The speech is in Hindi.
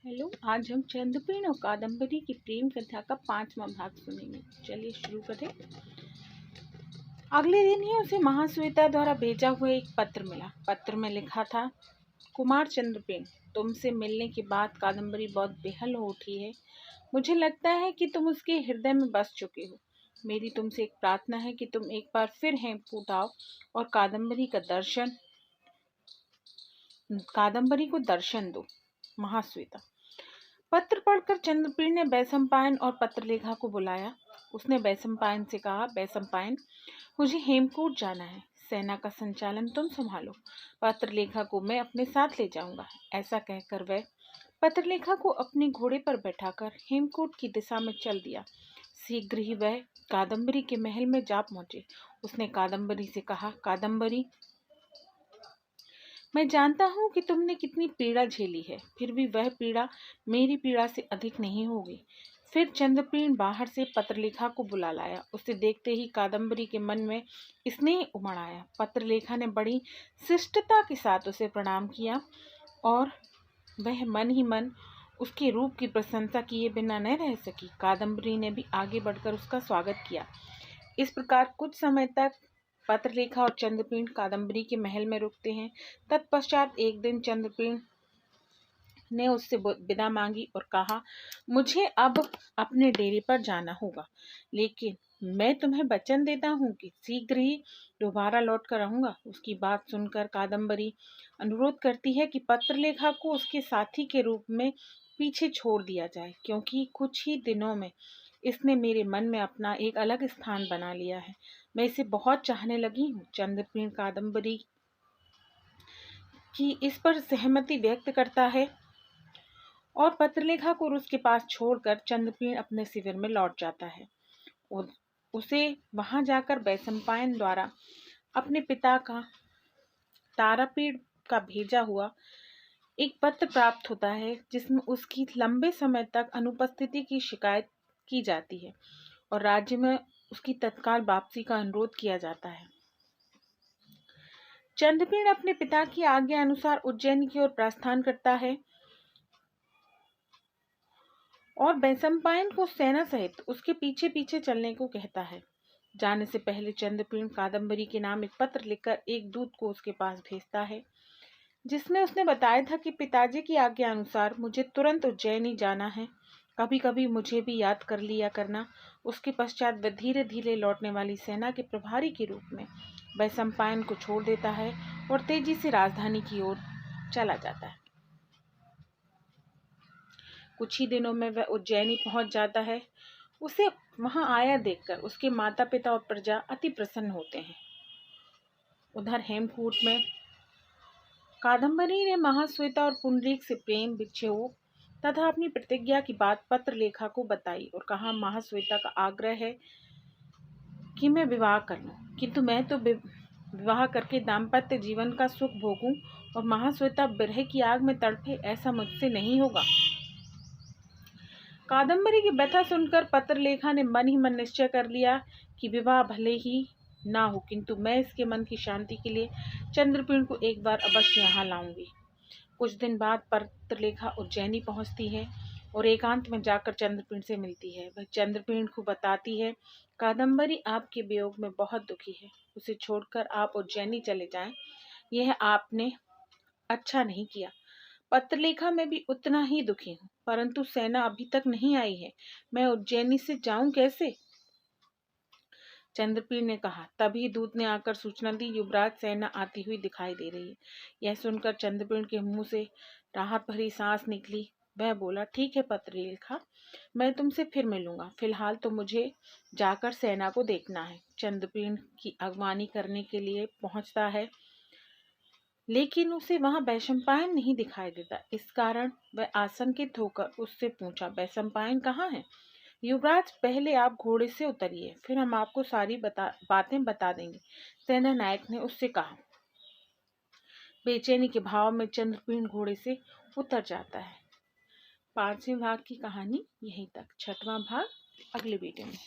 हेलो, आज हम चंद्रपेड़ और कादम्बरी की प्रेम कथा का 5वां भाग सुनेंगे। चलिए शुरू करें। अगले दिन ही उसे महाश्वेता द्वारा भेजा हुआ एक पत्र मिला। पत्र में लिखा था, कुमार चंद्रपेड़, तुमसे मिलने के बाद कादम्बरी बहुत बेहाल हो उठी है। मुझे लगता है कि तुम उसके हृदय में बस चुके हो। मेरी तुमसे एक प्रार्थना है कि तुम एक बार फिर हेमकूट आओ और कादम्बरी को दर्शन दो। महाश्वेता। पत्र पढ़कर चंद्रपेड़ ने वैशंपायन और पत्रलेखा को बुलाया। उसने वैशंपायन से कहा, वैशंपायन, मुझे हेमकूट जाना है। सेना का संचालन तुम संभालो। पत्रलेखा को मैं अपने साथ ले जाऊंगा। ऐसा कहकर वह पत्रलेखा को अपने घोड़े पर बैठाकर हेमकूट की दिशा में चल दिया। शीघ्र ही वह कादम्बरी के महल में जा पहुंचे। उसने कादम्बरी से कहा, कादम्बरी, मैं जानता हूँ कि तुमने कितनी पीड़ा झेली है, फिर भी वह पीड़ा मेरी पीड़ा से अधिक नहीं होगी। फिर चंद्रपेड़ बाहर से पत्रलेखा को बुला लाया। उसे देखते ही कादम्बरी के मन में स्नेह उमड़ आया। पत्रलेखा ने बड़ी शिष्टता के साथ उसे प्रणाम किया और वह मन ही मन उसके रूप की प्रशंसा किए बिना न रह सकी। कादम्बरी ने भी आगे बढ़कर उसका स्वागत किया। इस प्रकार कुछ समय तक पत्रलेखा और चंद्रपेड़ कादम्बरी के महल में रुकते हैं। तत्पश्चात एक दिन चंद्रपेड़ ने उससे विदा मांगी और कहा, मुझे अब अपने डेरे पर जाना होगा, लेकिन मैं तुम्हें वचन देता हूँ कि शीघ्र ही दोबारा लौट कर आऊंगा। उसकी बात सुनकर कादम्बरी अनुरोध करती है कि पत्रलेखा को उसके साथी के रूप में पीछे छोड़ दिया जाए, क्योंकि कुछ ही दिनों में इसने मेरे मन में अपना एक अलग स्थान बना लिया है। मैं इसे बहुत चाहने लगी हूँ। चंद्रपेड़ कादम्बरी की इस पर सहमति व्यक्त करता है और पत्रलेखा को उसके पास छोड़कर चंद्रपेड़ अपने शिविर में लौट जाता है। और उसे वहां जाकर वैशंपायन द्वारा अपने पिता का तारापीड़ का भेजा हुआ एक पत्र प्राप्त होता है, जिसमें उसकी लंबे समय तक अनुपस्थिति की शिकायत की जाती है और राज्य में उसकी तत्काल वापसी का अनुरोध किया जाता है। चंद्रपेड़ अपने पिता की आज्ञा अनुसार उज्जैन की ओर प्रस्थान करता है और वैशंपायन को सेना सहित उसके पीछे पीछे चलने को कहता है। जाने से पहले चंद्रपेड़ कादम्बरी के नाम एक पत्र लिखकर एक दूत को उसके पास भेजता है, जिसमें उसने बताया था कि पिताजी की आज्ञा अनुसार मुझे तुरंत उज्जैनी जाना है। कभी कभी मुझे भी याद कर लिया करना। उसके पश्चात वह धीरे धीरे लौटने वाली सेना के प्रभारी के रूप में वैशंपायन को छोड़ देता है और तेजी से राजधानी की ओर चला जाता है। कुछ ही दिनों में वह उज्जैनी पहुंच जाता है। उसे वहां आया देखकर उसके माता पिता और प्रजा अति प्रसन्न होते हैं। उधर हेमकूट में कादम्बरी ने महाश्वेता और पुंडरीक से प्रेम, विक्षोभ तथा अपनी प्रतिज्ञा की बात पत्रलेखा को बताई और कहा, महाश्वेता का आग्रह है कि मैं विवाह कर लूं, किंतु मैं तो विवाह करके दाम्पत्य जीवन का सुख भोगूं और महाश्वेता विरह की आग में तड़पे, ऐसा मुझसे नहीं होगा। कादम्बरी की व्यथा सुनकर पत्रलेखा ने मन ही मन निश्चय कर लिया कि विवाह भले ही ना हो, किंतु मैं इसके मन की शांति के लिए चंद्रपेड़ को एक बार अवश्य यहाँ लाऊंगी। कुछ दिन बाद पत्रलेखा उज्जैनी पहुंचती है और एकांत में जाकर चंद्रपेड़ से मिलती है। वह चंद्रपेड़ को बताती है, कादम्बरी आपके वियोग में बहुत दुखी है। उसे छोड़कर आप उज्जैनी चले जाएं, यह आपने अच्छा नहीं किया। पत्रलेखा में भी उतना ही दुखी हूँ, परंतु सेना अभी तक नहीं आई है। मैं उज्जैनी से जाऊं कैसे? चंद्रपेड़ ने कहा। तभी दूत ने आकर सूचना दी, युवराज सेना आती हुई दिखाई दे रही है। यह सुनकर चंद्रपेड़ के मुंह से राहत भरी सांस निकली। वह बोला, ठीक है पत्रलेखा, मैं तुमसे फिर मिलूंगा। फिलहाल तो मुझे जाकर सेना को देखना है। चंद्रपेड़ की अगवानी करने के लिए पहुंचता है, लेकिन उसे वहां वैशंपायन नहीं दिखाई देता। इस कारण वह आशंकित होकर उससे पूछा, वैशंपायन कहाँ है? युवराज, पहले आप घोड़े से उतरिए, फिर हम आपको सारी बातें बता देंगे, सेना नायक ने उससे कहा। बेचैनी के भाव में चंद्रपेड़ घोड़े से उतर जाता है। 5वें भाग की कहानी यहीं तक। 6वां भाग अगले वीडियो में।